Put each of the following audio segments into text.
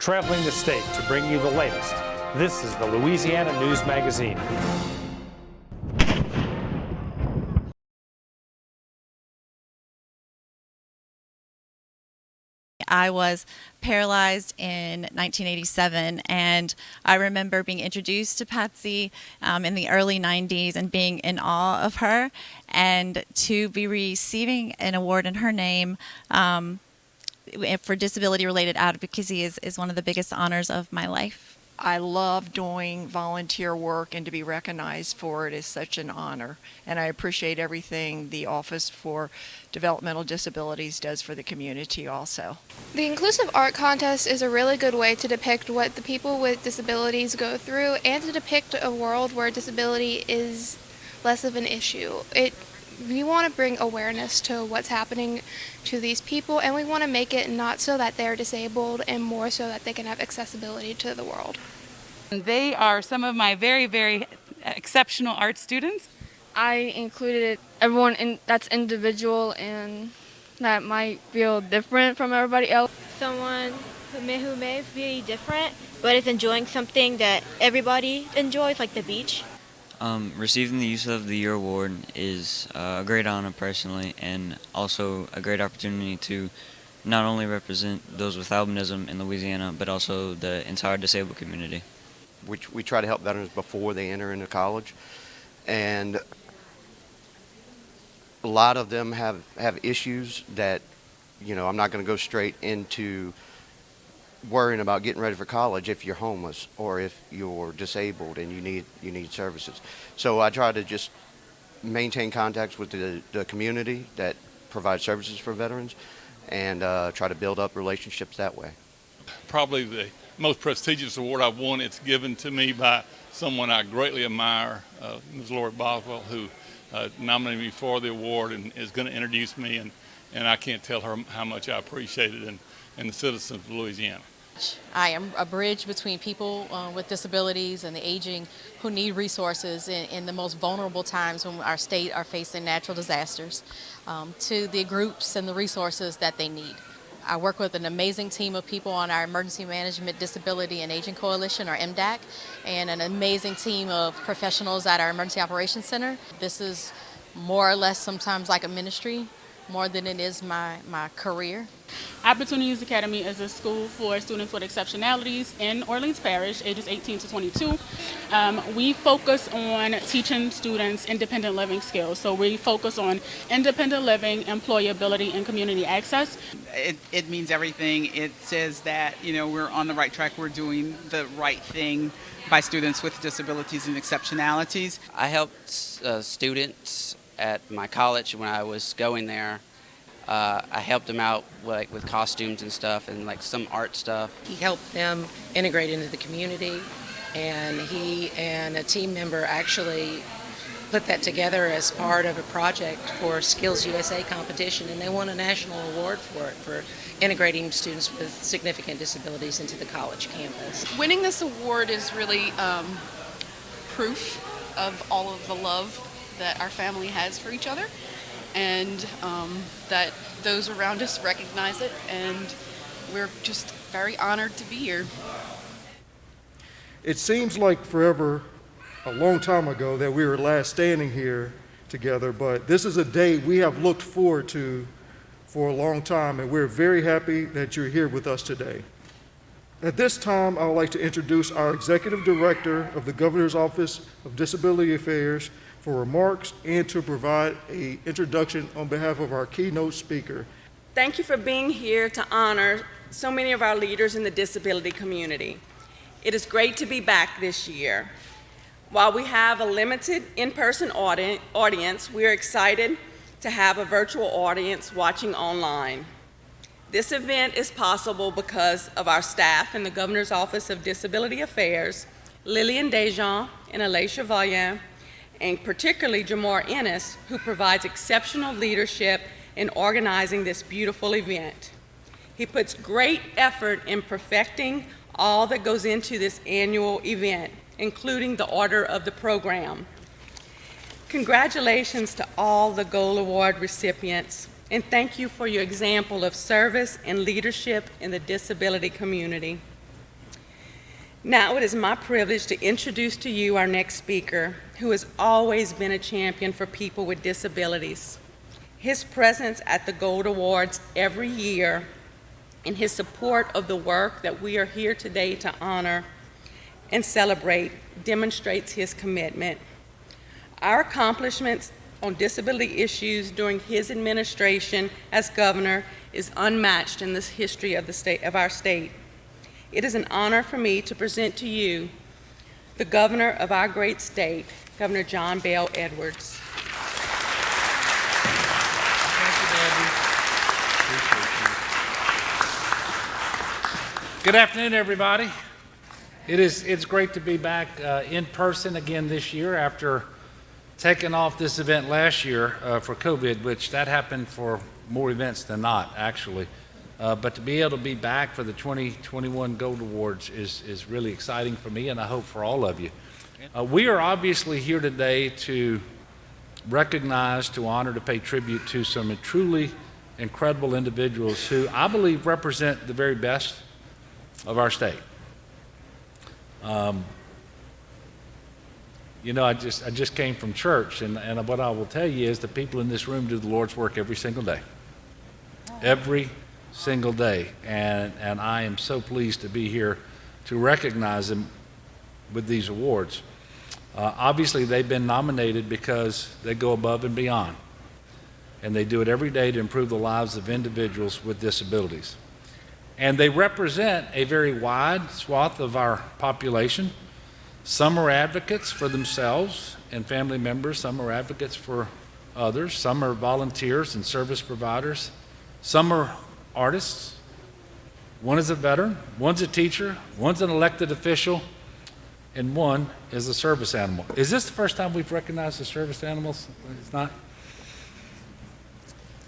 traveling the state to bring you the latest. This is the Louisiana News Magazine. I was paralyzed in 1987, and I remember being introduced to Patsy in the early 90s and being in awe of her, and to be receiving an award in her name for disability-related advocacy is one of the biggest honors of my life. I love doing volunteer work, and to be recognized for it is such an honor. And I appreciate everything the Office for Developmental Disabilities does for the community also. The Inclusive Art Contest is a really good way to depict what the people with disabilities go through and to depict a world where disability is less of an issue. We want to bring awareness to what's happening to these people, and we want to make it not so that they're disabled and more so that they can have accessibility to the world. They are some of my very, very exceptional art students. I included everyone that's individual and that might feel different from everybody else. Someone who may be different, but is enjoying something that everybody enjoys, like the beach. Receiving the Youth of the Year award is a great honor personally, and also a great opportunity to not only represent those with albinism in Louisiana, but also the entire disabled community. We try to help veterans before they enter into college, and a lot of them have issues that, I'm not going to go straight into worrying about getting ready for college if you're homeless or if you're disabled and you need services. So I try to just maintain contacts with the community that provides services for veterans and try to build up relationships that way. Probably the most prestigious award I've won. It's given to me by someone I greatly admire, Ms. Lori Boswell, who nominated me for the award and is going to introduce me, and I can't tell her how much I appreciate it and the citizens of Louisiana. I am a bridge between people with disabilities and the aging who need resources in the most vulnerable times when our state are facing natural disasters, to the groups and the resources that they need. I work with an amazing team of people on our Emergency Management Disability and Aging Coalition, or MDAC, and an amazing team of professionals at our Emergency Operations Center. This is more or less sometimes like a ministry, more than it is my career. Opportunities Academy is a school for students with exceptionalities in Orleans Parish, ages 18 to 22. We focus on teaching students independent living skills. So we focus on independent living, employability, and community access. It means everything. It says that, we're on the right track. We're doing the right thing by students with disabilities and exceptionalities. I helped students at my college when I was going there. I helped them out with costumes and stuff and some art stuff. He helped them integrate into the community, and he and a team member actually put that together as part of a project for Skills USA competition, and they won a national award for it, for integrating students with significant disabilities into the college campus. Winning this award is really proof of all of the love that our family has for each other, and that those around us recognize it, and we're just very honored to be here. It seems like forever, a long time ago, that we were last standing here together, but this is a day we have looked forward to for a long time, and we're very happy that you're here with us today. At this time, I would like to introduce our Executive Director of the Governor's Office of Disability Affairs for remarks and to provide an introduction on behalf of our keynote speaker. Thank you for being here to honor so many of our leaders in the disability community. It is great to be back this year. While we have a limited in-person audience, we are excited to have a virtual audience watching online. This event is possible because of our staff in the Governor's Office of Disability Affairs, Lillian Dejean and Alacia Vaillant, and particularly Jamar Ennis, who provides exceptional leadership in organizing this beautiful event. He puts great effort in perfecting all that goes into this annual event, including the order of the program. Congratulations to all the Gold Award recipients, and thank you for your example of service and leadership in the disability community. Now it is my privilege to introduce to you our next speaker, who has always been a champion for people with disabilities. His presence at the Gold Awards every year and his support of the work that we are here today to honor and celebrate demonstrates his commitment. Our accomplishments on disability issues during his administration as governor is unmatched in the history of our state. It is an honor for me to present to you the governor of our great state, Governor John Bel Edwards. Good afternoon, everybody. It's great to be back in person again this year after taking off this event last year for COVID, which that happened for more events than not, actually. But to be able to be back for the 2021 Gold Awards is really exciting for me, and I hope for all of you. We are obviously here today to recognize, to honor, to pay tribute to some truly incredible individuals who I believe represent the very best of our state. You know, I just came from church, and what I will tell you is the people in this room do the Lord's work every single day. Every single day, and I am so pleased to be here to recognize them with these awards. Obviously, they've been nominated because they go above and beyond, and they do it every day to improve the lives of individuals with disabilities. And they represent a very wide swath of our population. Some are advocates for themselves and family members. Some are advocates for others. Some are volunteers and service providers. Some are artists. One is a veteran. One's a teacher. One's an elected official. And one is a service animal. Is this the first time we've recognized the service animals? It's not?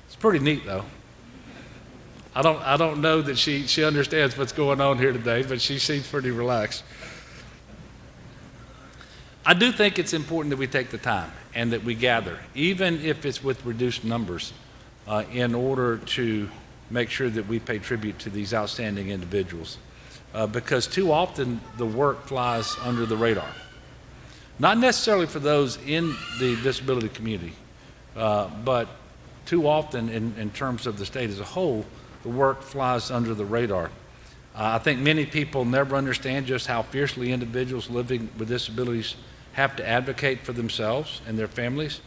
It's pretty neat, though. I don't know that she understands what's going on here today, but she seems pretty relaxed. I do think it's important that we take the time and that we gather, even if it's with reduced numbers, in order to make sure that we pay tribute to these outstanding individuals. Because too often the work flies under the radar. Not necessarily for those in the disability community, but too often in terms of the state as a whole, the work flies under the radar. I think many people never understand just how fiercely individuals living with disabilities have to advocate for themselves and their families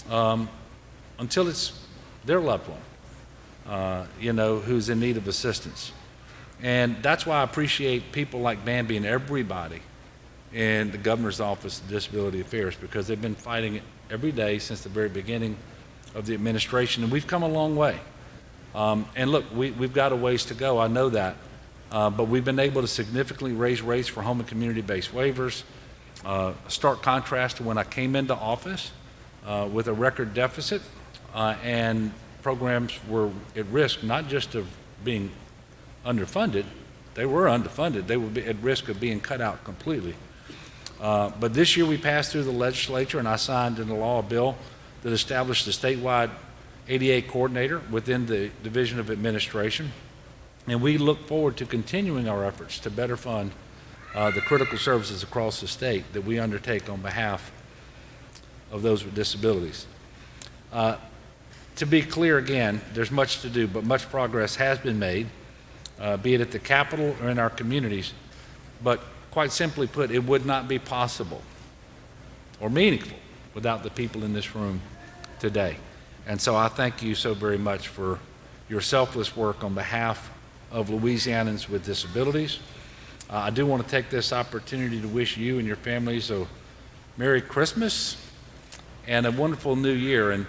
until it's their loved one, who's in need of assistance. And that's why I appreciate people like Bambi and everybody in the Governor's Office of Disability Affairs, because they've been fighting it every day since the very beginning of the administration, and we've come a long way. And look, we've got a ways to go, I know that, but we've been able to significantly raise rates for home and community-based waivers. A stark contrast to when I came into office with a record deficit, and programs were at risk not just of being underfunded, they were underfunded, they would be at risk of being cut out completely. But this year we passed through the legislature and I signed into law a bill that established a statewide ADA coordinator within the Division of Administration. And we look forward to continuing our efforts to better fund the critical services across the state that we undertake on behalf of those with disabilities. To be clear again, there's much to do, but much progress has been made, be it at the Capitol or in our communities. But quite simply put, it would not be possible or meaningful without the people in this room today. And so I thank you so very much for your selfless work on behalf of Louisianans with disabilities. I do want to take this opportunity to wish you and your families a Merry Christmas and a wonderful New Year. And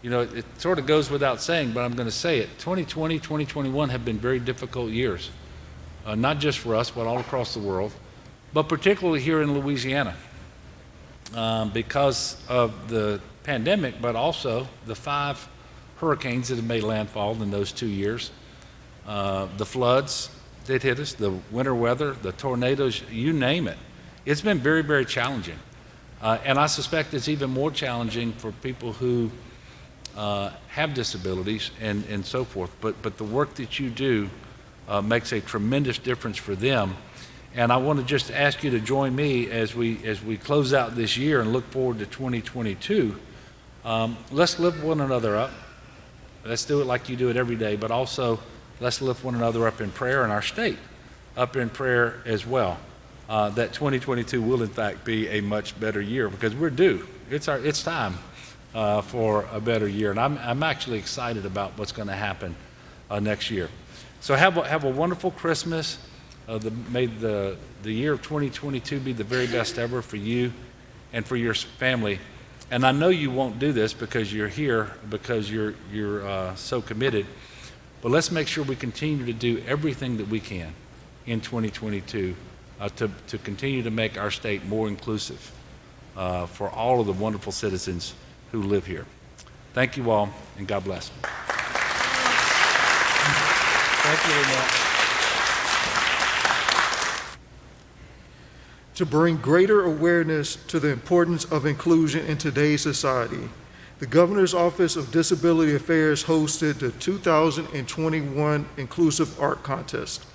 you know, it sort of goes without saying, but I'm going to say it. 2020, 2021 have been very difficult years, not just for us, but all across the world, but particularly here in Louisiana because of the pandemic, but also the 5 hurricanes that have made landfall in those 2 years, the floods that hit us, the winter weather, the tornadoes, you name it. It's been very, very challenging. And I suspect it's even more challenging for people who have disabilities and so forth. But the work that you do makes a tremendous difference for them. And I want to just ask you to join me as we close out this year and look forward to 2022. Let's lift one another up. Let's do it like you do it every day, but also let's lift one another up in prayer and our state up in prayer as well. That 2022 will in fact be a much better year because we're due. It's time for a better year, and I'm actually excited about what's going to happen next year. So have a wonderful Christmas. May the year of 2022 be the very best ever for you and for your family. And I know you won't do this because you're here, because you're so committed. But let's make sure we continue to do everything that we can in 2022 to continue to make our state more inclusive for all of the wonderful citizens who live here. Thank you all, and God bless. Thank you, Lynette. To bring greater awareness to the importance of inclusion in today's society, the Governor's Office of Disability Affairs hosted the 2021 Inclusive Art Contest.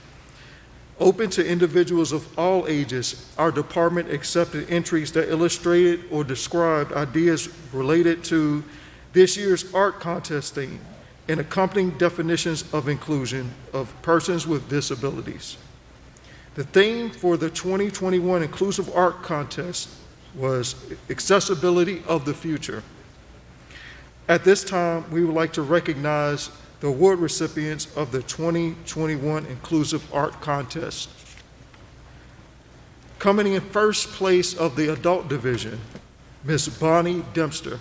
Open to individuals of all ages, our department accepted entries that illustrated or described ideas related to this year's art contest theme and accompanying definitions of inclusion of persons with disabilities. The theme for the 2021 Inclusive Art Contest was Accessibility of the Future. At this time, we would like to recognize the award recipients of the 2021 Inclusive Art Contest. Coming in first place of the Adult Division, Ms. Bonnie Dempster.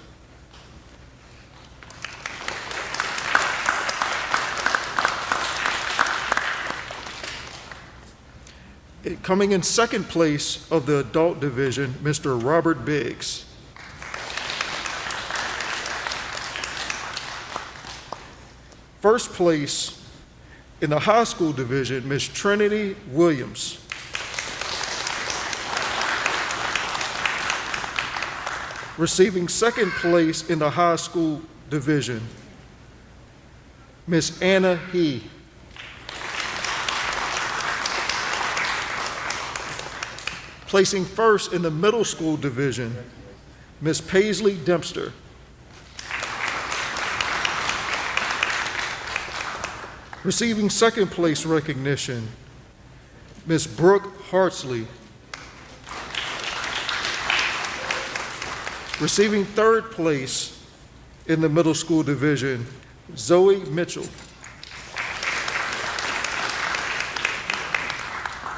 Coming in second place of the Adult Division, Mr. Robert Biggs. First place in the High School Division, Ms. Trinity Williams. Receiving second place in the High School Division, Ms. Anna He. Placing first in the Middle School Division, Ms. Paisley Dempster. Receiving second place recognition, Ms. Brooke Hartsley. Receiving third place in the Middle School Division, Zoe Mitchell.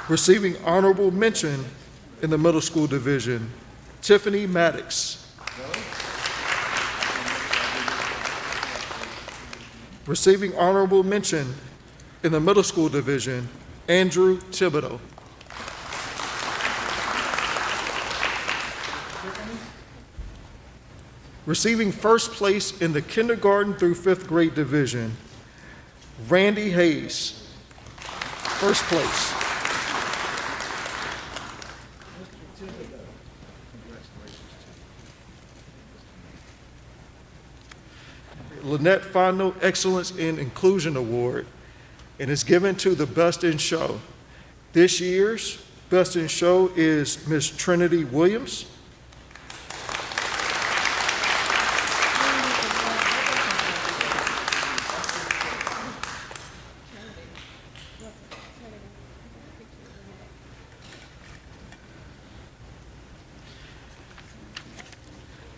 Receiving honorable mention in the Middle School Division, Tiffany Maddox. Receiving honorable mention in the Middle School Division, Andrew Thibodeau. Receiving first place in the Kindergarten through 5th grade division, Randy Hayes. First place. Lynette Fondle Excellence in Inclusion Award, and is given to the Best in Show. This year's Best in Show is Ms. Trinity Williams.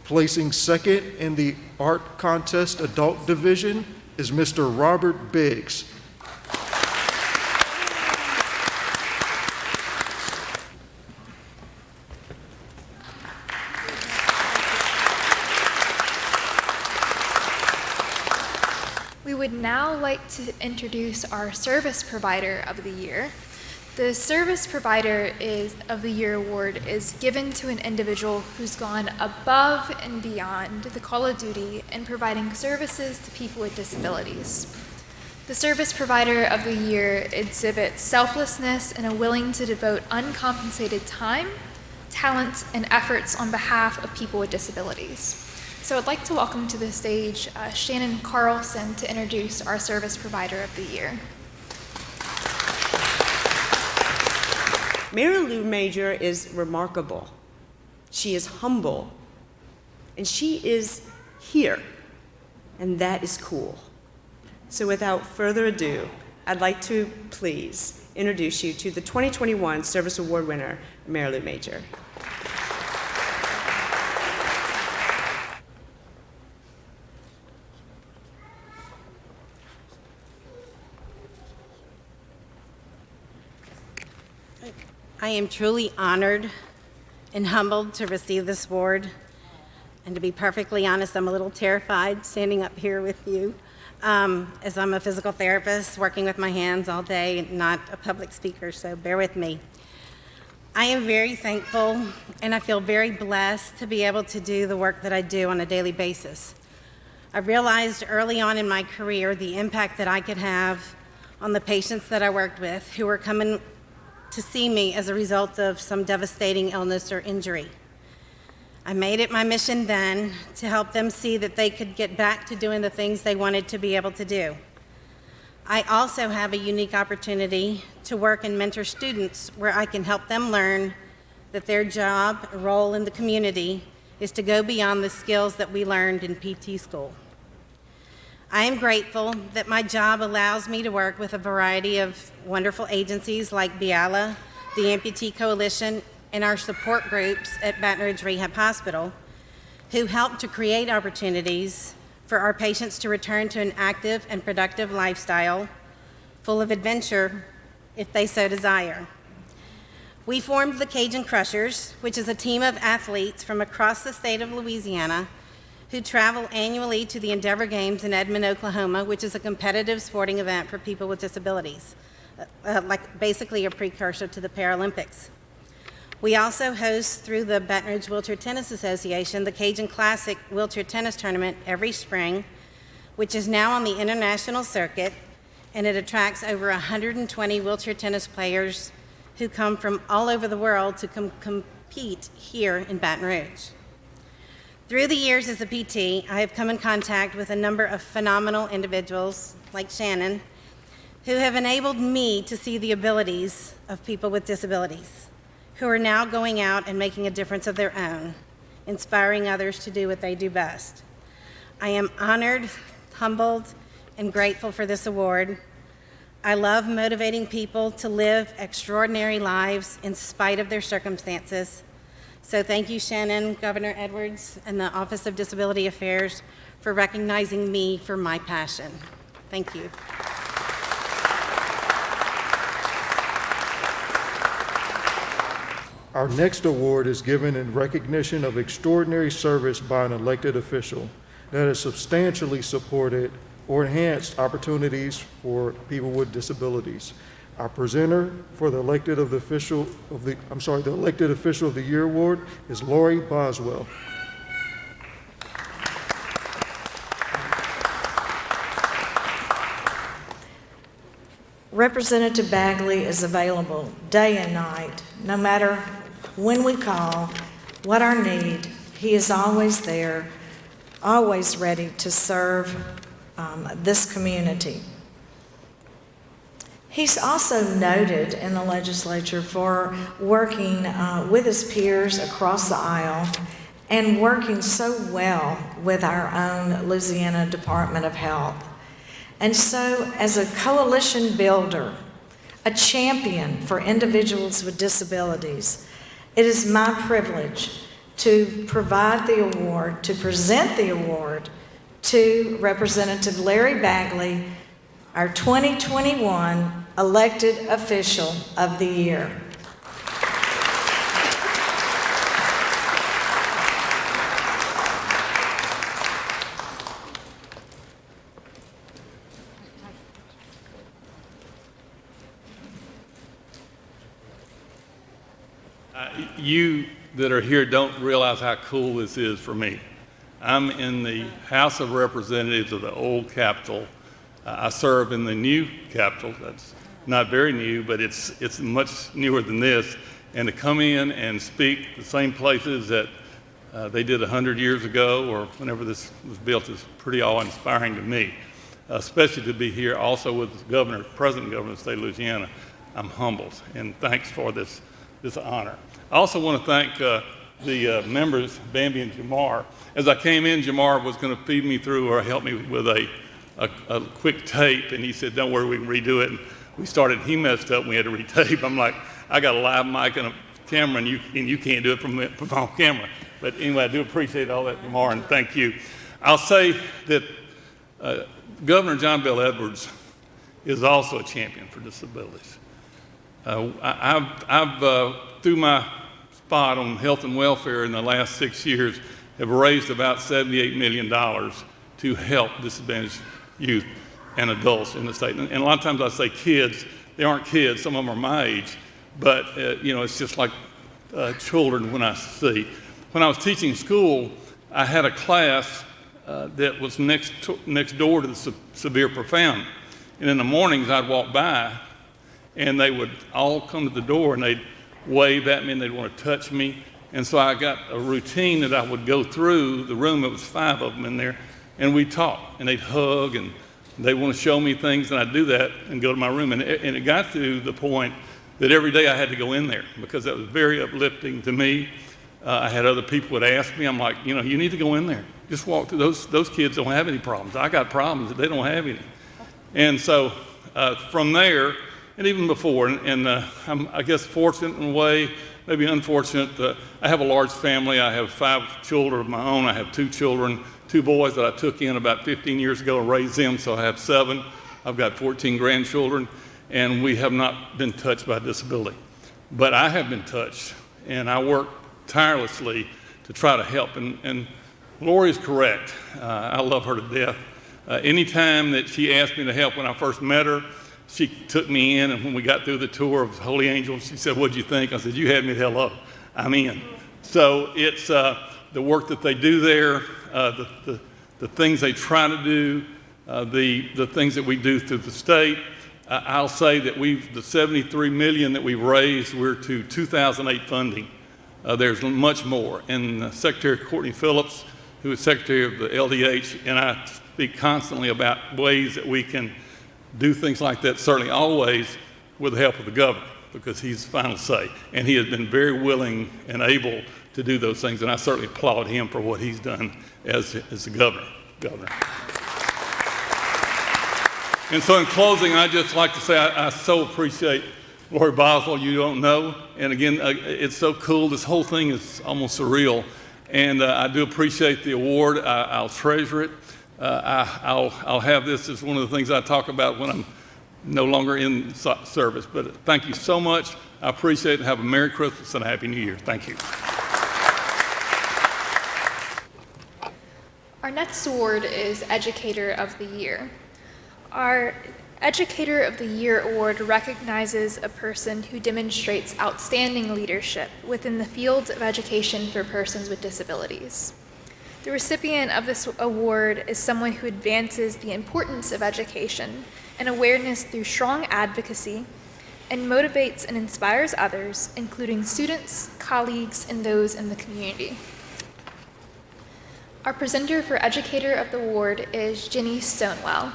Placing second in the Art Contest Adult Division is Mr. Robert Biggs. We would now like to introduce our Service Provider of the Year. The Service Provider of the Year award is given to an individual who's gone above and beyond the call of duty in providing services to people with disabilities. The Service Provider of the Year exhibits selflessness and are willing to devote uncompensated time, talent, and efforts on behalf of people with disabilities. So I'd like to welcome to the stage Shannon Carlson to introduce our Service Provider of the Year. Mary Lou Major is remarkable. She is humble, and she is here, and that is cool. So without further ado, I'd like to please introduce you to the 2021 Service Award winner, Mary Lou Major. I am truly honored and humbled to receive this award. And to be perfectly honest, I'm a little terrified standing up here with you, as I'm a physical therapist working with my hands all day, not a public speaker, so bear with me. I am very thankful and I feel very blessed to be able to do the work that I do on a daily basis. I realized early on in my career the impact that I could have on the patients that I worked with who were coming to see me as a result of some devastating illness or injury. I made it my mission then to help them see that they could get back to doing the things they wanted to be able to do. I also have a unique opportunity to work and mentor students where I can help them learn that their job, role in the community, is to go beyond the skills that we learned in PT school. I am grateful that my job allows me to work with a variety of wonderful agencies like BIALA, the Amputee Coalition, and our support groups at Baton Rouge Rehab Hospital, who help to create opportunities for our patients to return to an active and productive lifestyle, full of adventure, if they so desire. We formed the Cajun Crushers, which is a team of athletes from across the state of Louisiana who travel annually to the Endeavor Games in Edmond, Oklahoma, which is a competitive sporting event for people with disabilities, like basically a precursor to the Paralympics. We also host, through the Baton Rouge Wheelchair Tennis Association, the Cajun Classic Wheelchair Tennis Tournament every spring, which is now on the international circuit, and it attracts over 120 wheelchair tennis players who come from all over the world to compete here in Baton Rouge. Through the years as a PT, I have come in contact with a number of phenomenal individuals like Shannon, who have enabled me to see the abilities of people with disabilities, who are now going out and making a difference of their own, inspiring others to do what they do best. I am honored, humbled, and grateful for this award. I love motivating people to live extraordinary lives in spite of their circumstances. So thank you, Shannon, Governor Edwards, and the Office of Disability Affairs for recognizing me for my passion. Thank you. Our next award is given in recognition of extraordinary service by an elected official that has substantially supported or enhanced opportunities for people with disabilities. Our presenter for the elected official of the Year Award is Lori Boswell. Representative Bagley is available day and night, no matter when we call, what our need. He is always there, always ready to serve this community. He's also noted in the legislature for working with his peers across the aisle and working so well with our own Louisiana Department of Health. And so, as a coalition builder, a champion for individuals with disabilities, it is my privilege to provide the award, to present the award to Representative Larry Bagley, our 2021 Elected Official of the Year. You that are here don't realize how cool this is for me. I'm in the House of Representatives of the old Capitol. I serve in the new Capitol. That's not very new, but it's much newer than this. And to come in and speak the same places that they did 100 years ago or whenever this was built is pretty awe-inspiring to me, especially to be here also with the President Governor of the state of Louisiana. I'm humbled, and thanks for this it's an honor. I also want to thank the members, Bambi and Jamar. As I came in, Jamar was going to feed me through or help me with a quick tape, and he said, don't worry, we can redo it. And we started, he messed up, and we had to retape. I'm like, I got a live mic and a camera, and you can't do it from off camera. But anyway, I do appreciate all that, Jamar, and thank you. I'll say that Governor John Bel Edwards is also a champion for disabilities. I've through my spot on health and welfare in the last 6 years, have raised about $78 million to help disadvantaged youth and adults in the state. And a lot of times I say kids, they aren't kids, some of them are my age, but it's just like children when I see. When I was teaching school, I had a class that was next door to the severe profound. And in the mornings I'd walk by and they would all come to the door and they'd wave at me and they'd want to touch me. And so I got a routine that I would go through the room. It was 5 of them in there, and we'd talk and they'd hug and they want to show me things, and I'd do that and go to my room. And it got to the point that every day I had to go in there because that was very uplifting to me. I had other people would ask me, I'm like, you need to go in there. Just walk through. Those kids don't have any problems. I got problems, they don't have any. And so from there, and even before, and I'm, I guess, fortunate in a way, maybe unfortunate. I have a large family. I have 5 children of my own. I have 2 children, 2 boys that I took in about 15 years ago and raised them, so I have 7. I've got 14 grandchildren, and we have not been touched by disability. But I have been touched, and I work tirelessly to try to help. And Lori's correct. I love her to death. Anytime that she asked me to help when I first met her, she took me in, and when we got through the tour of Holy Angels, she said, what'd you think? I said, you had me the hell up. I'm in. So it's the work that they do there, the things they try to do, the things that we do through the state. I'll say that the $73 million that we've raised, we're to 2008 funding. There's much more. And Secretary Courtney Phillips, who is Secretary of the LDH, and I speak constantly about ways that we can do things like that, certainly always with the help of the governor, because he's the final say. And he has been very willing and able to do those things, and I certainly applaud him for what he's done as the governor. And so in closing, I'd just like to say I so appreciate Lori Boswell. You don't know. And again, it's so cool. This whole thing is almost surreal. And I do appreciate the award. I'll treasure it. I'll have this as one of the things I talk about when I'm no longer in service. But thank you so much. I appreciate it. Have a Merry Christmas and a Happy New Year. Thank you. Our next award is Educator of the Year. Our Educator of the Year award recognizes a person who demonstrates outstanding leadership within the field of education for persons with disabilities. The recipient of this award is someone who advances the importance of education and awareness through strong advocacy and motivates and inspires others, including students, colleagues, and those in the community. Our presenter for Educator of the Award is Jenny Stonewell.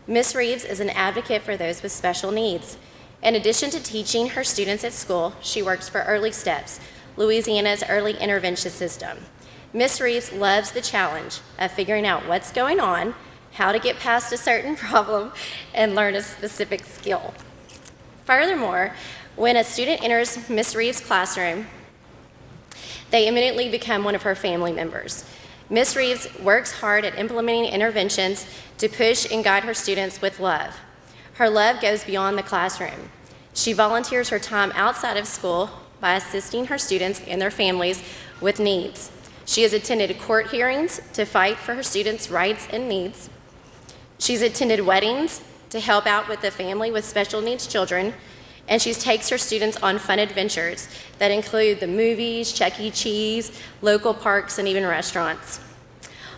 Ms. Reeves is an advocate for those with special needs. In addition to teaching her students at school, she works for Early Steps, Louisiana's early intervention system. Ms. Reeves loves the challenge of figuring out what's going on, how to get past a certain problem, and learn a specific skill. Furthermore, when a student enters Ms. Reeves' classroom, they immediately become one of her family members. Ms. Reeves works hard at implementing interventions to push and guide her students with love. Her love goes beyond the classroom. She volunteers her time outside of school by assisting her students and their families with needs. She has attended court hearings to fight for her students' rights and needs. She's attended weddings to help out with the family with special needs children, and she takes her students on fun adventures that include the movies, Chuck E. Cheese, local parks, and even restaurants.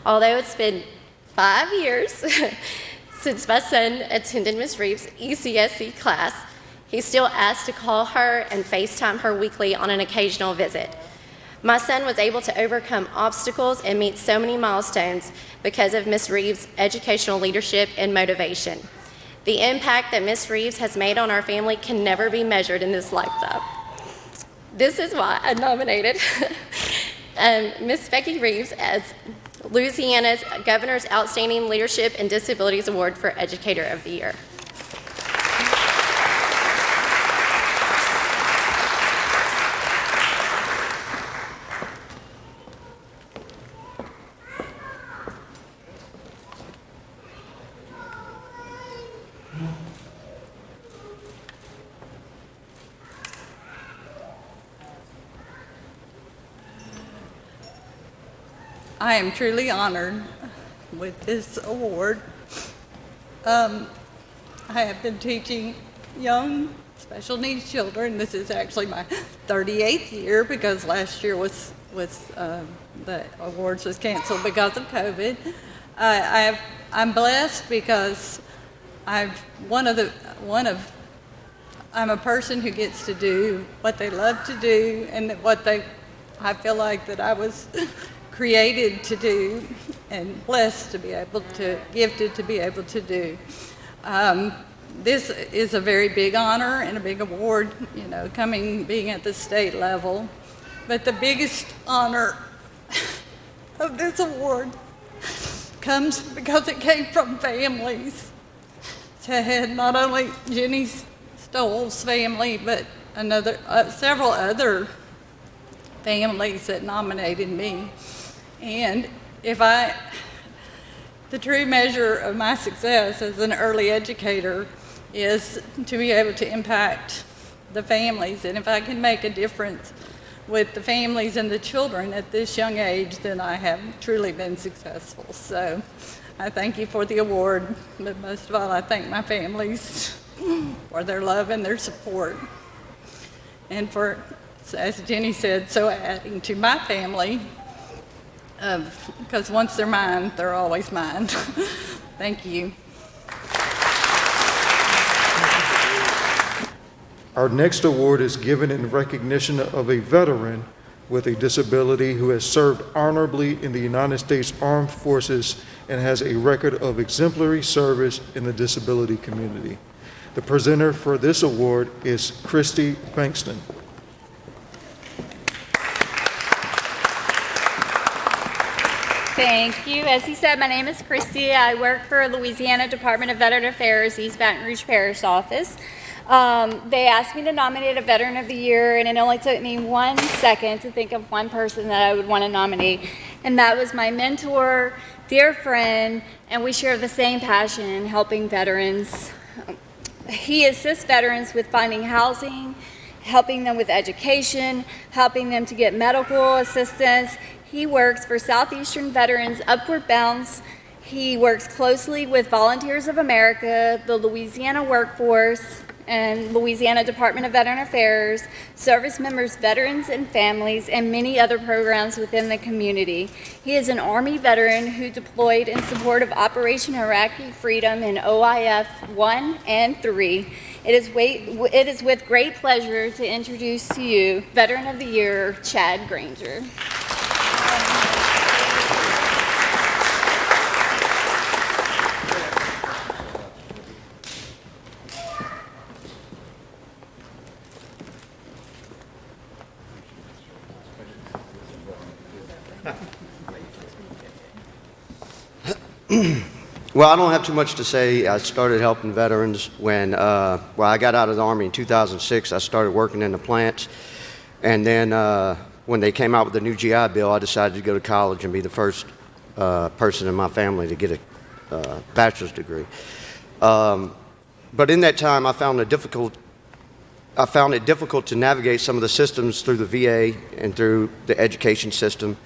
Although it's been 5 years since my son attended Ms. Reeves' ECSE class, he still asks to call her and FaceTime her weekly on an occasional visit. My son was able to overcome obstacles and meet so many milestones because of Ms. Reeves' educational leadership and motivation. The impact that Ms. Reeves has made on our family can never be measured in this lifetime. This is why I nominated Ms. Becky Reeves as Louisiana's Governor's Outstanding Leadership and Disabilities Award for Educator of the Year. I am truly honored with this award. I have been teaching young special needs children. This is actually my 38th year because last year was the awards was canceled because of COVID. I'm blessed because I'm a person who gets to do what they love to do and I feel like that I was created to do and blessed to be able to, gifted to be able to do. This is a very big honor and a big award, you know, being at the state level. But the biggest honor of this award comes because it came from families. So I had not only Jenny Stoll's family, but several other families that nominated me. And the true measure of my success as an early educator is to be able to impact the families. And if I can make a difference with the families and the children at this young age, then I have truly been successful. So I thank you for the award, but most of all, I thank my families for their love and their support. And for, as Jenny said, so adding to my family, because once they're mine, they're always mine. Thank you. Our next award is given in recognition of a veteran with a disability who has served honorably in the United States Armed Forces and has a record of exemplary service in the disability community. The presenter for this award is Christy Bankston. Thank you. As he said, my name is Christy. I work for Louisiana Department of Veteran Affairs, East Baton Rouge Parish Office. They asked me to nominate a Veteran of the Year, and it only took me 1 second to think of one person that I would want to nominate, and that was my mentor, dear friend, and we share the same passion in helping veterans. He assists veterans with finding housing, helping them with education, helping them to get medical assistance. He works for Southeastern Veterans Upward Bounds. He works closely with Volunteers of America, the Louisiana Workforce, and Louisiana Department of Veteran Affairs, service members, veterans and families, and many other programs within the community. He is an Army veteran who deployed in support of Operation Iraqi Freedom in OIF 1 and 3. It is with great pleasure to introduce to you Veteran of the Year, Chad Granger. Well, I don't have too much to say. I started helping veterans when I got out of the Army in 2006. I started working in the plants. And then when they came out with the new GI Bill, I decided to go to college and be the first person in my family to get a bachelor's degree. But in that time, I found it difficult to navigate some of the systems through the VA and through the education system.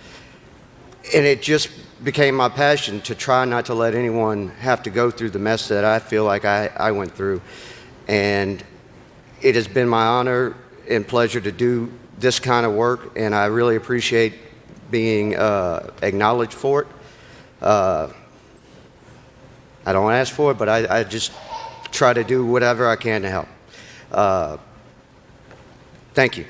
And it just became my passion to try not to let anyone have to go through the mess that I feel like I went through. And it has been my honor and pleasure to do this kind of work, and I really appreciate being acknowledged for it. I don't ask for it, but I just try to do whatever I can to help. Thank you.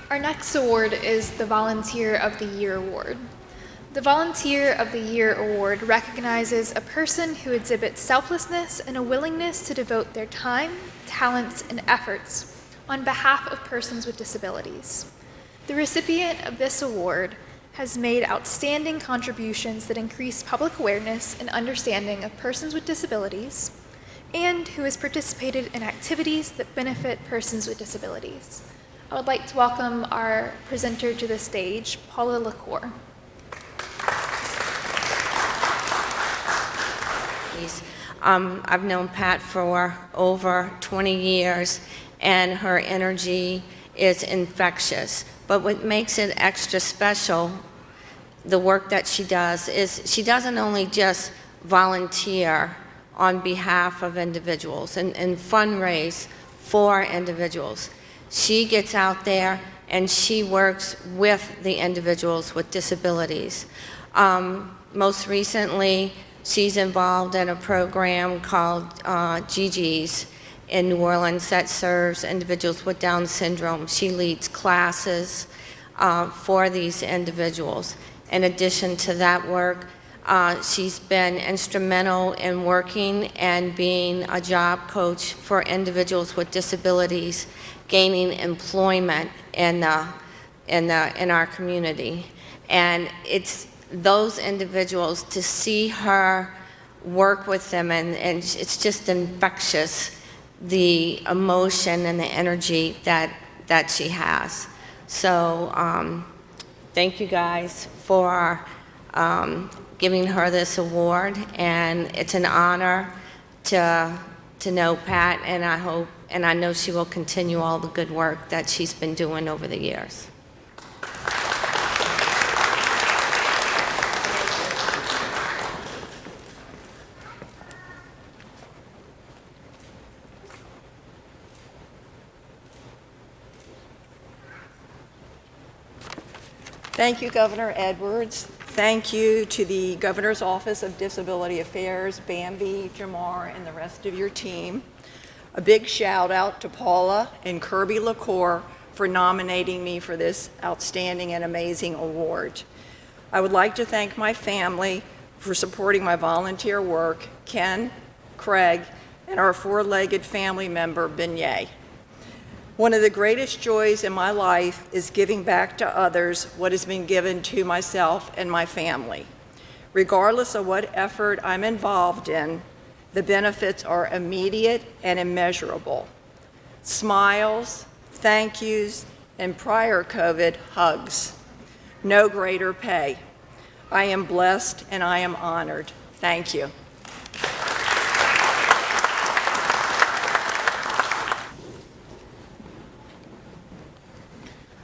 Our next award is the Volunteer of the Year award. The Volunteer of the Year Award recognizes a person who exhibits selflessness and a willingness to devote their time, talents, and efforts on behalf of persons with disabilities. The recipient of this award has made outstanding contributions that increase public awareness and understanding of persons with disabilities, and who has participated in activities that benefit persons with disabilities. I would like to welcome our presenter to the stage, Paula LaCour. I've known Pat for over 20 years, and her energy is infectious. But what makes it extra special, the work that she does, is she doesn't only just volunteer on behalf of individuals and fundraise for individuals. She gets out there and she works with the individuals with disabilities. Most recently, she's involved in a program called Gigi's in New Orleans that serves individuals with Down syndrome. She leads classes for these individuals. In addition to that work, she's been instrumental in working and being a job coach for individuals with disabilities, gaining employment in our community. And it's those individuals, to see her work with them, and it's just infectious, the emotion and the energy that she has. So thank you guys for giving her this award, and it's an honor to know Pat, and I know she will continue all the good work that she's been doing over the years. Thank you, Governor Edwards. Thank you to the Governor's Office of Disability Affairs, Bambi, Jamar, and the rest of your team. A big shout out to Paula and Kirby LaCour for nominating me for this outstanding and amazing award. I would like to thank my family for supporting my volunteer work, Ken, Craig, and our four-legged family member, Beignet. One of the greatest joys in my life is giving back to others what has been given to myself and my family. Regardless of what effort I'm involved in, the benefits are immediate and immeasurable. Smiles, thank yous, and prior COVID, hugs. No greater pay. I am blessed and I am honored. Thank you.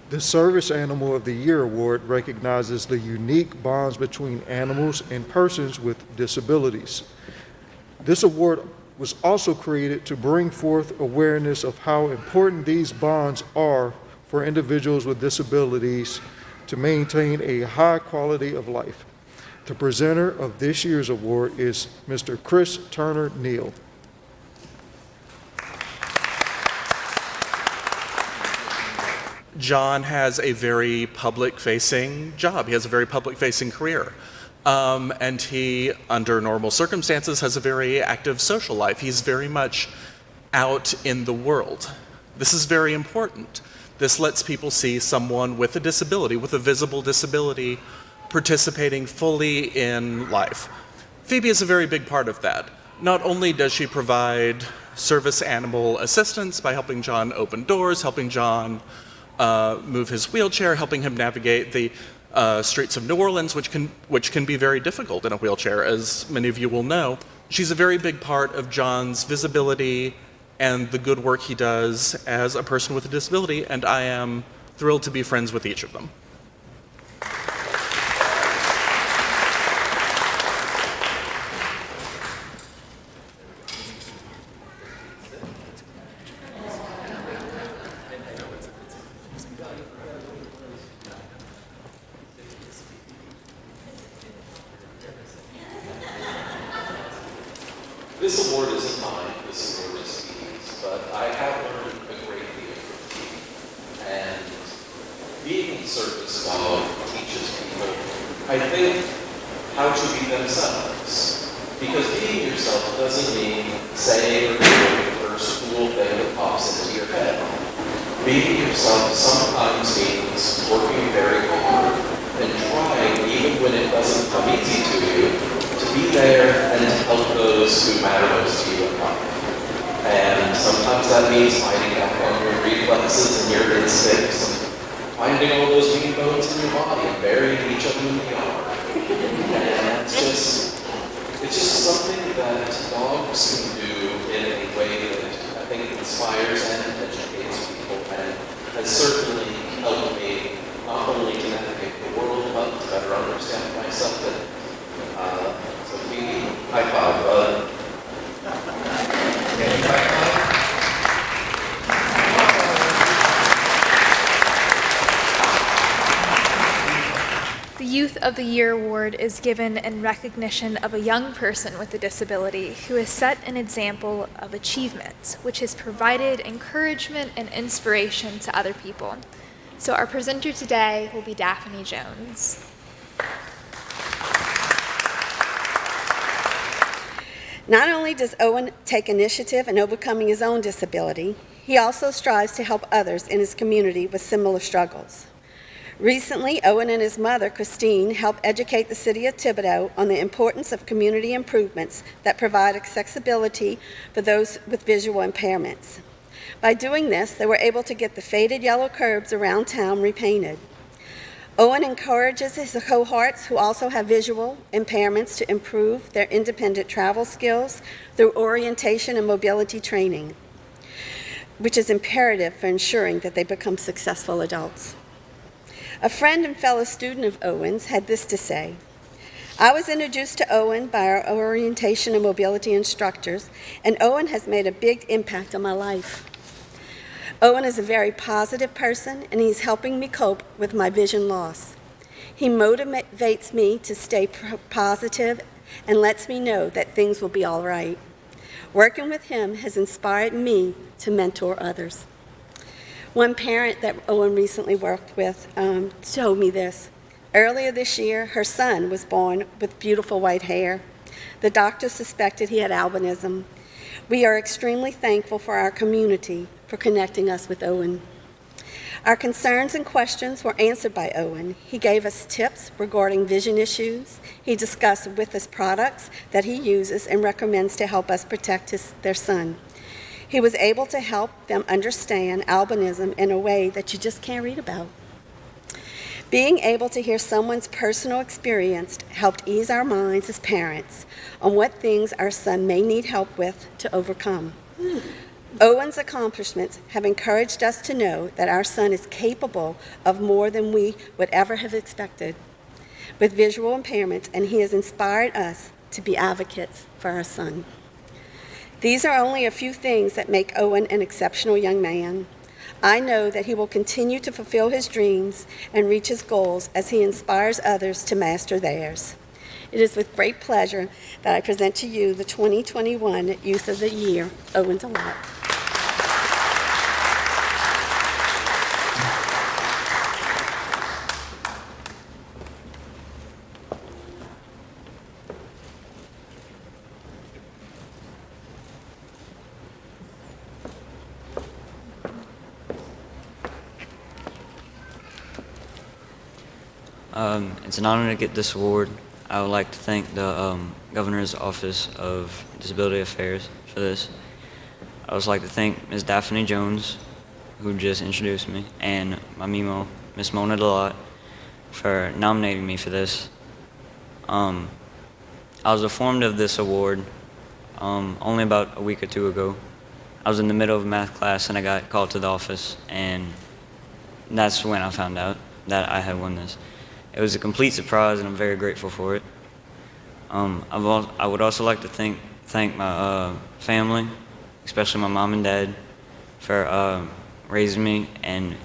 The Service Animal of the Year Award recognizes the unique bonds between animals and persons with disabilities. This award was also created to bring forth awareness of how important these bonds are for individuals with disabilities to maintain a high quality of life. The presenter of this year's award is Mr. Chris Turner Neal. John has a very public-facing job. He has a very public-facing career. And he, under normal circumstances, has a very active social life. He's very much out in the world. This is very important. This lets people see someone with a disability, with a visible disability, participating fully in life. Phoebe is a very big part of that. Not only does she provide service animal assistance by helping John open doors, helping John move his wheelchair, helping him navigate the streets of New Orleans, which can be very difficult in a wheelchair, as many of you will know. She's a very big part of John's visibility and the good work he does as a person with a disability, and I am thrilled to be friends with each of them. This award isn't mine, this award is Steve's, but I have learned a great deal from Steve. And being in service dog teaches people I think, how to be themselves. Because being yourself doesn't mean saying or doing the first cool thing that pops into your head. Being yourself sometimes means working very hard and trying, even when it doesn't come easy to you, to be there and to help those who matter most to you in life. And sometimes that means fighting back on your reflexes and your instincts, and finding all those mean bones in your body and burying each of them in the yard. And it's just something that dogs can do in a way that I think inspires and educates people, and has certainly helped me not only to navigate the world, but to better understand myself. So Phoebe, high five, bud. Okay, high five. The Youth of the Year award is given in recognition of a young person with a disability who has set an example of achievement, which has provided encouragement and inspiration to other people. So our presenter today will be Daphne Jones. Not only does Owen take initiative in overcoming his own disability, he also strives to help others in his community with similar struggles. Recently, Owen and his mother, Christine, helped educate the city of Thibodaux on the importance of community improvements that provide accessibility for those with visual impairments. By doing this, they were able to get the faded yellow curbs around town repainted. Owen encourages his cohorts who also have visual impairments to improve their independent travel skills through orientation and mobility training, which is imperative for ensuring that they become successful adults. A friend and fellow student of Owen's had this to say: I was introduced to Owen by our orientation and mobility instructors, and Owen has made a big impact on my life. Owen is a very positive person, and he's helping me cope with my vision loss. He motivates me to stay positive and lets me know that things will be all right. Working with him has inspired me to mentor others. One parent that Owen recently worked with told me this. Earlier this year, her son was born with beautiful white hair. The doctor suspected he had albinism. We are extremely thankful for our community for connecting us with Owen. Our concerns and questions were answered by Owen. He gave us tips regarding vision issues. He discussed with us products that he uses and recommends to help us protect their son. He was able to help them understand albinism in a way that you just can't read about. Being able to hear someone's personal experience helped ease our minds as parents on what things our son may need help with to overcome. Owen's accomplishments have encouraged us to know that our son is capable of more than we would ever have expected with visual impairments, and he has inspired us to be advocates for our son. These are only a few things that make Owen an exceptional young man. I know that he will continue to fulfill his dreams and reach his goals as he inspires others to master theirs. It is with great pleasure that I present to you the 2021 Youth of the Year, Owen DeLotte. It's an honor to get this award. I would like to thank the Governor's Office of Disability Affairs for this. I would like to thank Ms. Daphne Jones, who just introduced me, and my Mimo, Ms. Mona DeLotte, for nominating me for this. I was informed of this award only about a week or two ago. I was in the middle of a math class and I got called to the office, and that's when I found out that I had won this. It was a complete surprise, and I'm very grateful for it. I would also like to thank my family, especially my mom and dad, for raising me and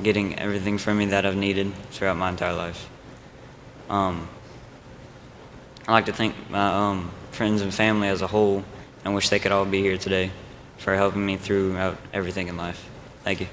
getting everything for me that I've needed throughout my entire life. I'd like to thank my friends and family as a whole, and I wish they could all be here today for helping me throughout everything in life. Thank you.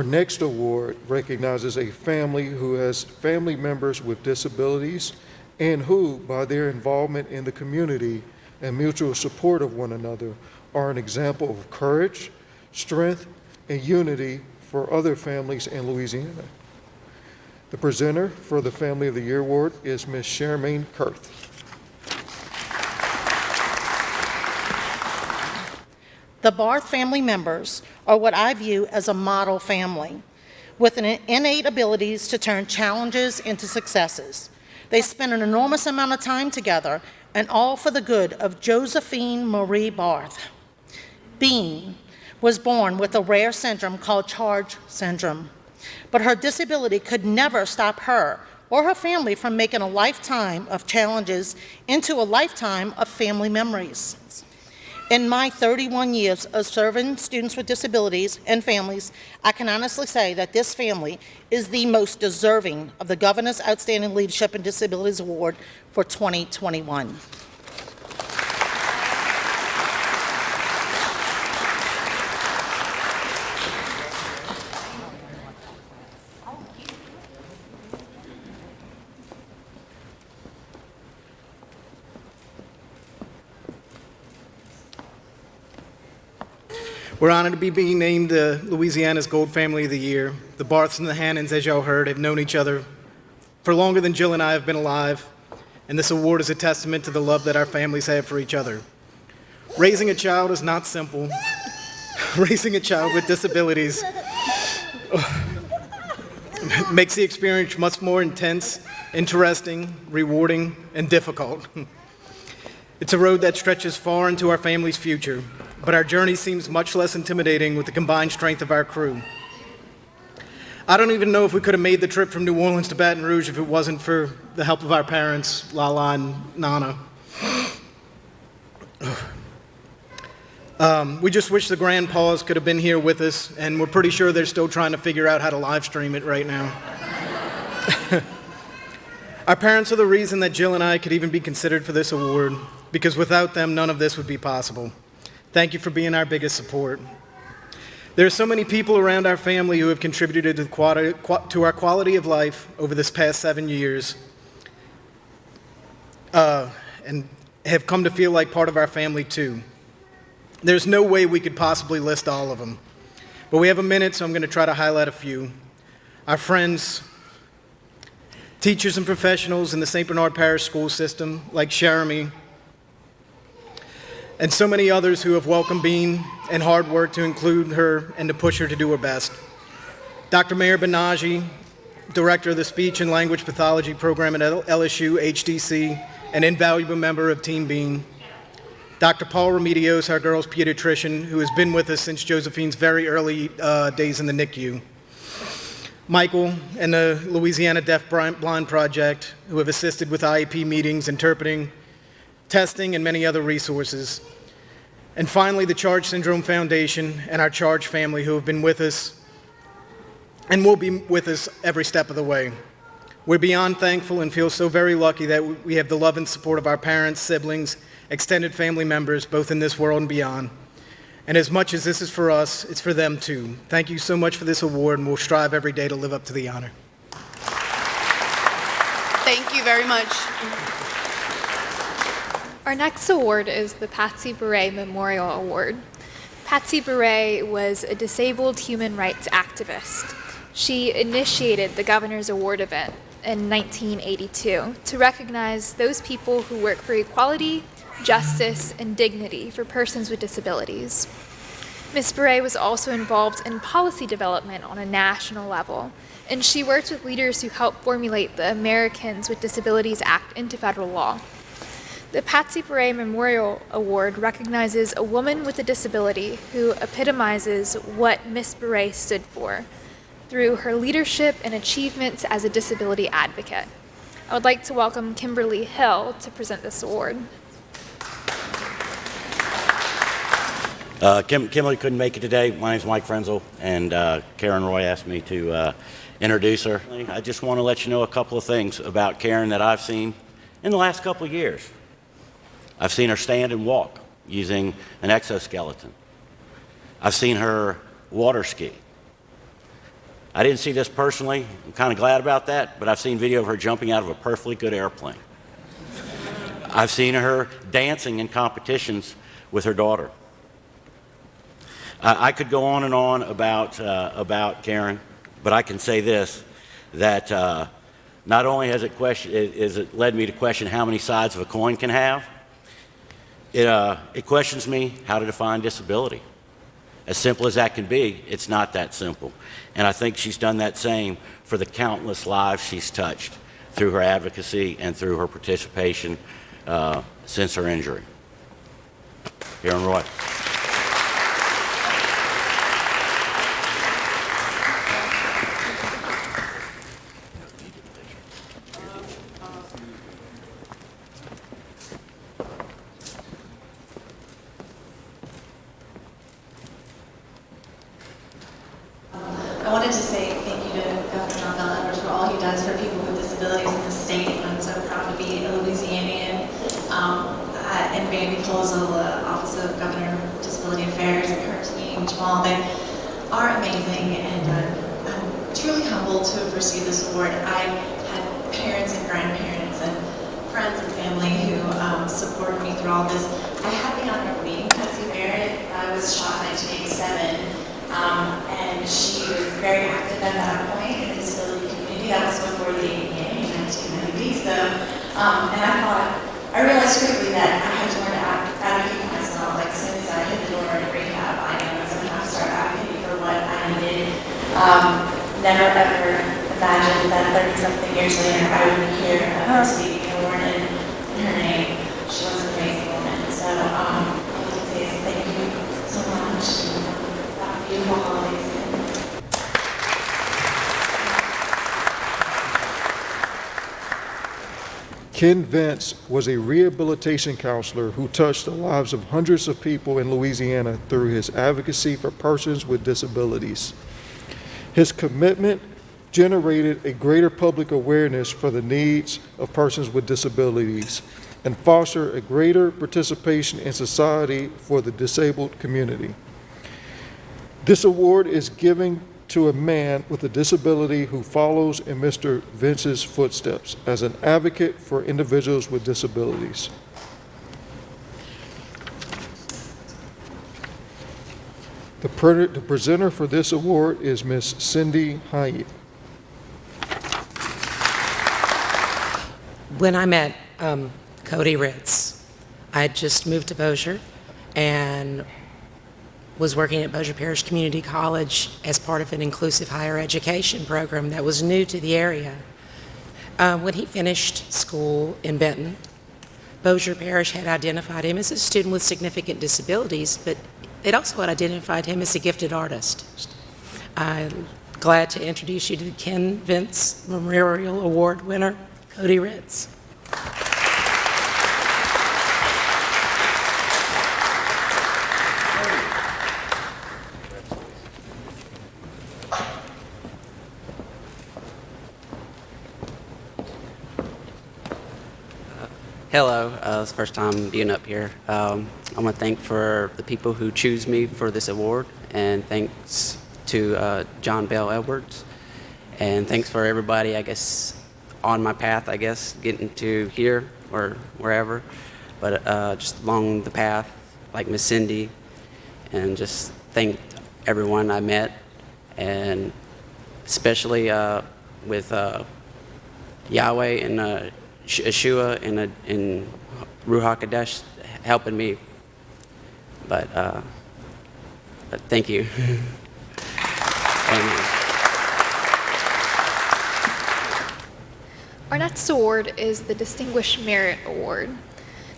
Our next award recognizes a family who has family members with disabilities and who, by their involvement in the community and mutual support of one another, are an example of courage, strength, and unity for other families in Louisiana. The presenter for the Family of the Year Award is Ms. Charmaine Kurth. The Barth family members are what I view as a model family with an innate abilities to turn challenges into successes. They spend an enormous amount of time together, and all for the good of Josephine Marie Barth. Bean was born with a rare syndrome called Charge syndrome, but her disability could never stop her or her family from making a lifetime of challenges into a lifetime of family memories. In my 31 years of serving students with disabilities and families, I can honestly say that this family is the most deserving of the Governor's Outstanding Leadership in Disabilities Award for 2021. We're honored to be being named Louisiana's Gold Family of the Year. The Barths and the Hannons, as y'all heard, have known each other for longer than Jill and I have been alive, and this award is a testament to the love that our families have for each other. Raising a child is not simple. Raising a child with disabilities makes the experience much more intense, interesting, rewarding, and difficult. It's a road that stretches far into our family's future, but our journey seems much less intimidating with the combined strength of our crew. I don't even know if we could have made the trip from New Orleans to Baton Rouge if it wasn't for the help of our parents, Lala and Nana. We just wish the grandpas could have been here with us, and we're pretty sure they're still trying to figure out how to live stream it right now. Our parents are the reason that Jill and I could even be considered for this award, because without them, none of this would be possible. Thank you for being our biggest support. There are so many people around our family who have contributed to our quality of life over this past 7 years, and have come to feel like part of our family too. There's no way we could possibly list all of them, but we have a minute, so I'm going to try to highlight a few. Our friends, teachers and professionals in the St. Bernard Parish school system, like Jeremy, and so many others who have welcomed Bean and hard work to include her and to push her to do her best. Dr. Mayor Benaji, director of the Speech and Language Pathology Program at LSU HDC, an invaluable member of Team Bean. Dr. Paul Remedios, our girls' pediatrician, who has been with us since Josephine's very early days in the NICU. Michael and the Louisiana Deaf Blind Project, who have assisted with IEP meetings, interpreting, testing, and many other resources. And finally, the Charge Syndrome Foundation and our Charge family, who have been with us and will be with us every step of the way. We're beyond thankful and feel so very lucky that we have the love and support of our parents, siblings, extended family members, both in this world and beyond. And as much as this is for us, it's for them too. Thank you so much for this award, and we'll strive every day to live up to the honor. Thank you very much. Our next award is the Patsy Beret Memorial Award. Patsy Beret was a disabled human rights activist. She initiated the Governor's Award event in 1982 to recognize those people who work for equality, justice, and dignity for persons with disabilities. Ms. Beret was also involved in policy development on a national level, and she worked with leaders who helped formulate the Americans with Disabilities Act into federal law. The Patsy Beret Memorial Award recognizes a woman with a disability who epitomizes what Ms. Beret stood for through her leadership and achievements as a disability advocate. I would like to welcome Kimberly Hill to present this award. Kimberly couldn't make it today. My name's Mike Frenzel, and Karen Roy asked me to introduce her. I just want to let you know a couple of things about Karen that I've seen in the last couple of years. I've seen her stand and walk using an exoskeleton. I've seen her water ski. I didn't see this personally. I'm kind of glad about that, but I've seen video of her jumping out of a perfectly good airplane. I've seen her dancing in competitions with her daughter. I could go on and on about Karen, but I can say this, that not only has it led me to question how many sides of a coin can have, it questions me how to define disability. As simple as that can be, it's not that simple. And I think she's done that same for the countless lives she's touched through her advocacy and through her participation since her injury. Karen Roy. I wanted to say thank you to Governor Bel Edwards for all he does for people with disabilities in the state. I'm so proud to be a Louisianian. And Bambi Colzola, Office of Governor of Disability Affairs, and her team, Jamal, they are amazing, and I'm truly humbled to have received this award. I had parents and grandparents and friends and family who supported me through all this. I had the honor of meeting Patsy Barrett. I was shot in 1987. And she was very active at that point in the disability community. That was before the ADA in 1990. So, and I realized quickly that I had to learn to advocate for myself. Like, as soon as I hit the door in rehab, I knew I was going to have to start advocating for what I needed. Never ever imagined that 30-something years later I would be here receiving an award in her name. She was an amazing woman. So, all I can say is thank you so much. Beautiful holidays. Ken Vince was a rehabilitation counselor who touched the lives of hundreds of people in Louisiana through his advocacy for persons with disabilities. His commitment generated a greater public awareness for the needs of persons with disabilities and fostered a greater participation in society for the disabled community. This award is given to a man with a disability who follows in Mr. Vince's footsteps as an advocate for individuals with disabilities. The presenter for this award is Ms. Cindy Hyatt. When I met Cody Ritz, I had just moved to Bossier and was working at Bossier Parish Community College as part of an inclusive higher education program that was new to the area. When he finished school in Benton, Bossier Parish had identified him as a student with significant disabilities, but they'd also had identified him as a gifted artist. I'm glad to introduce you to the Ken Vince Memorial Award winner, Cody Ritz. Hello, it's the first time being up here. I want to thank for the people who choose me for this award, and thanks to John Bel Edwards, and thanks for everybody, I guess, on my path, I guess, getting to here or wherever, but just along the path, like Miss Cindy, and just thank everyone I met, and especially with Yahweh and Yeshua and Ruach Kadesh helping me, but thank you. Our next award is the Distinguished Merit Award.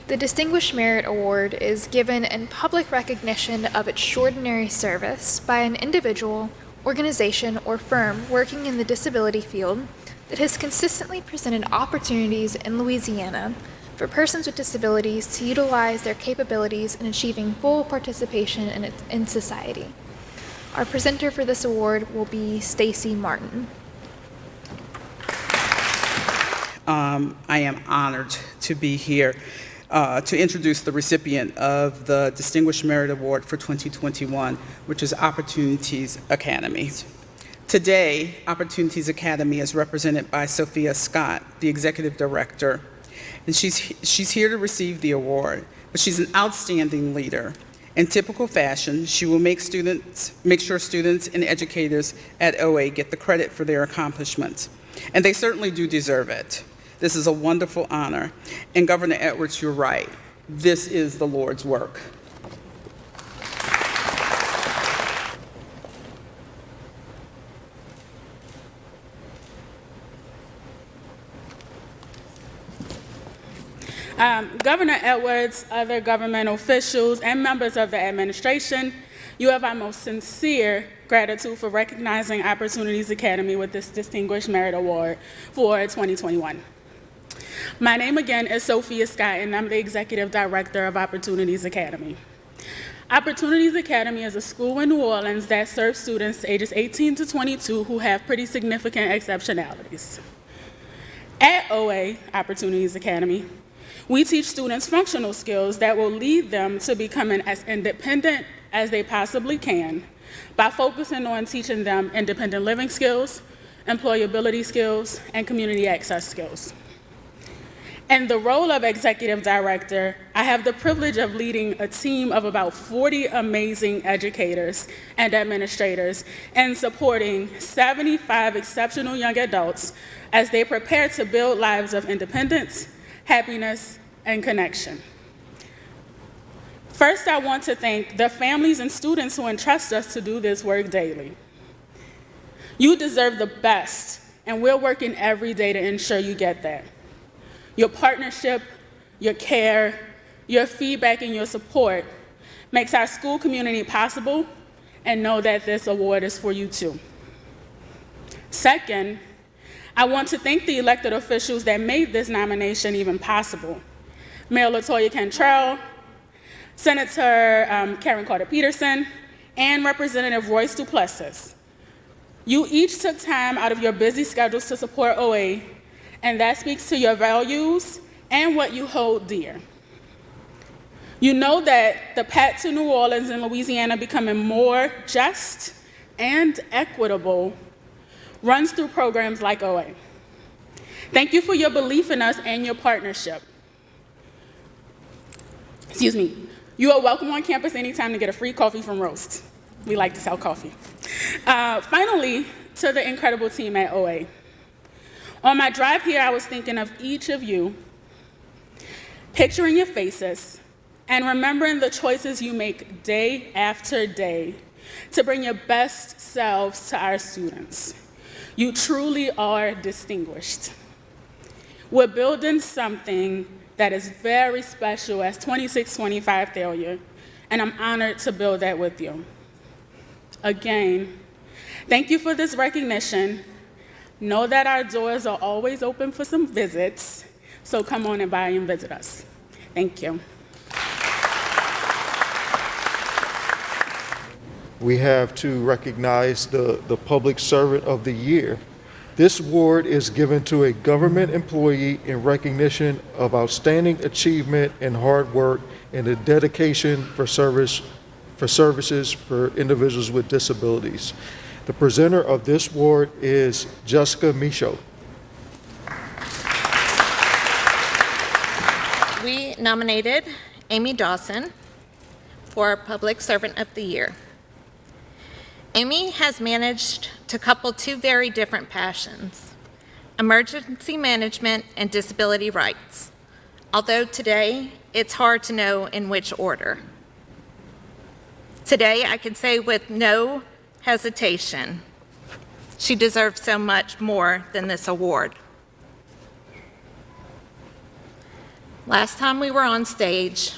The Distinguished Merit Award is given in public recognition of extraordinary service by an individual, organization, or firm working in the disability field that has consistently presented opportunities in Louisiana for persons with disabilities to utilize their capabilities in achieving full participation in society. Our presenter for this award will be Stacy Martin. I am honored to be here to introduce the recipient of the Distinguished Merit Award for 2021, which is Opportunities Academy. Today, Opportunities Academy is represented by Sophia Scott, the Executive Director, and she's here to receive the award, but she's an outstanding leader. In typical fashion, she will make sure students and educators at OA get the credit for their accomplishments, and they certainly do deserve it. This is a wonderful honor, and Governor Edwards, you're right. This is the Lord's work. Governor Edwards, other governmental officials, and members of the administration, you have our most sincere gratitude for recognizing Opportunities Academy with this Distinguished Merit Award for 2021. My name again is Sophia Scott, and I'm the Executive Director of Opportunities Academy. Opportunities Academy is a school in New Orleans that serves students ages 18 to 22 who have pretty significant exceptionalities. At OA, Opportunities Academy, we teach students functional skills that will lead them to becoming as independent as they possibly can by focusing on teaching them independent living skills, employability skills, and community access skills. In the role of Executive Director, I have the privilege of leading a team of about 40 amazing educators and administrators and supporting 75 exceptional young adults as they prepare to build lives of independence, happiness, and connection. First, I want to thank the families and students who entrust us to do this work daily. You deserve the best, and we're working every day to ensure you get that. Your partnership, your care, your feedback, and your support makes our school community possible, and know that this award is for you too. Second, I want to thank the elected officials that made this nomination even possible. Mayor LaToya Cantrell, Senator Karen Carter-Peterson, and Representative Royce Duplessis. You each took time out of your busy schedules to support OA, and that speaks to your values and what you hold dear. You know that the path to New Orleans and Louisiana becoming more just and equitable runs through programs like OA. Thank you for your belief in us and your partnership. Excuse me. You are welcome on campus anytime to get a free coffee from Roast. We like to sell coffee. Finally, to the incredible team at OA. On my drive here, I was thinking of each of you, picturing your faces, and remembering the choices you make day after day to bring your best selves to our students. You truly are distinguished. We're building something that is very special as 2625 Thalia, and I'm honored to build that with you. Again, thank you for this recognition. Know that our doors are always open for some visits, so come on and by and visit us. Thank you. We have to recognize the Public Servant of the Year. This award is given to a government employee in recognition of outstanding achievement and hard work and the dedication for services for individuals with disabilities. The presenter of this award is Jessica Michaud. We nominated Amy Dawson for Public Servant of the Year. Amy has managed to couple two very different passions, emergency management and disability rights, although today it's hard to know in which order. Today I can say with no hesitation, she deserves so much more than this award. Last time we were on stage,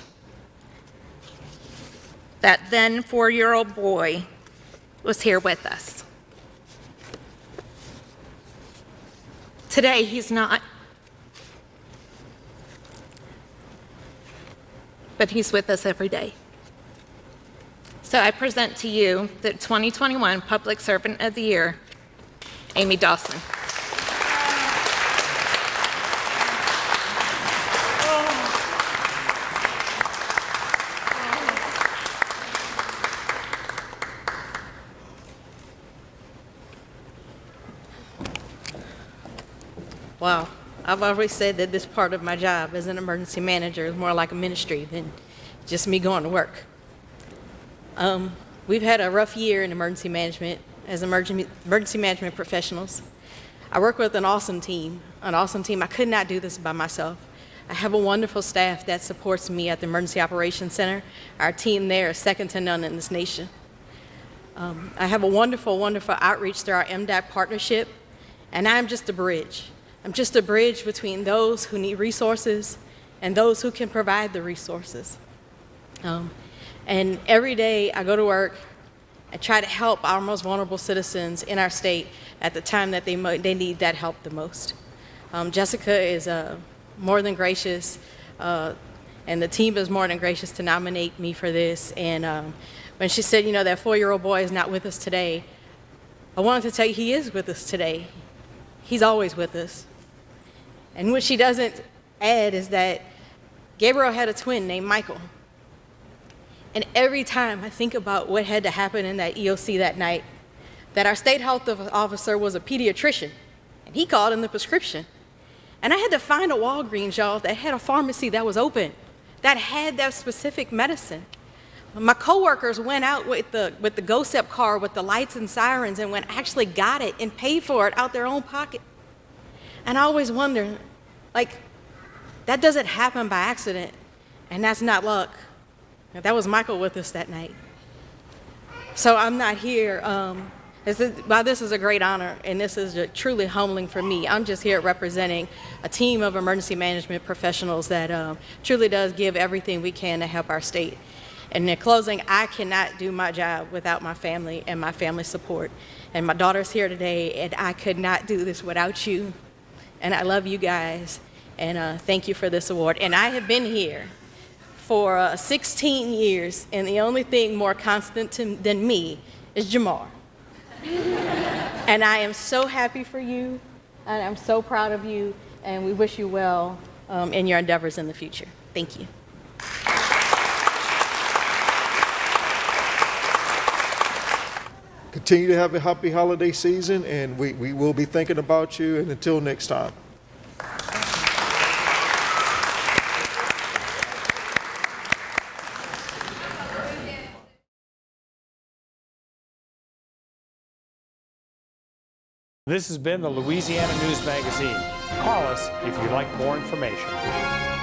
that then 4-year-old boy was here with us. Today, he's not. But he's with us every day. So I present to you the 2021 Public Servant of the Year, Amy Dawson. Wow. I've always said that this part of my job as an emergency manager is more like a ministry than just me going to work. We've had a rough year in emergency management as emergency management professionals. I work with an awesome team. I could not do this by myself. I have a wonderful staff that supports me at the Emergency Operations Center. Our team there is second to none in this nation. I have a wonderful, wonderful outreach through our MDAC partnership, and I'm just a bridge. I'm just a bridge between those who need resources and those who can provide the resources. And every day I go to work and try to help our most vulnerable citizens in our state at the time that they need that help the most. Jessica is more than gracious, and the team is more than gracious to nominate me for this. And when she said, that 4-year-old boy is not with us today, I wanted to tell you he is with us today. He's always with us. And what she doesn't add is that Gabriel had a twin named Michael. And every time I think about what had to happen in that EOC that night, that our state health officer was a pediatrician, and he called in the prescription. And I had to find a Walgreens, y'all, that had a pharmacy that was open, that had that specific medicine. My coworkers went out with the GoSep car with the lights and sirens and actually got it and paid for it out their own pocket. And I always wonder, that doesn't happen by accident, and that's not luck. That was Michael with us that night. So I'm not here. This is a great honor, and this is truly humbling for me. I'm just here representing a team of emergency management professionals that truly does give everything we can to help our state. And in closing, I cannot do my job without my family and my family support. And my daughter's here today, and I could not do this without you. And I love you guys, and thank you for this award. And I have been here for 16 years, and the only thing more constant than me is Jamar. And I am so happy for you, and I'm so proud of you, and we wish you well in your endeavors in the future. Thank you. Continue to have a happy holiday season, and we will be thinking about you, and until next time. This has been the Louisiana News Magazine. Call us if you'd like more information.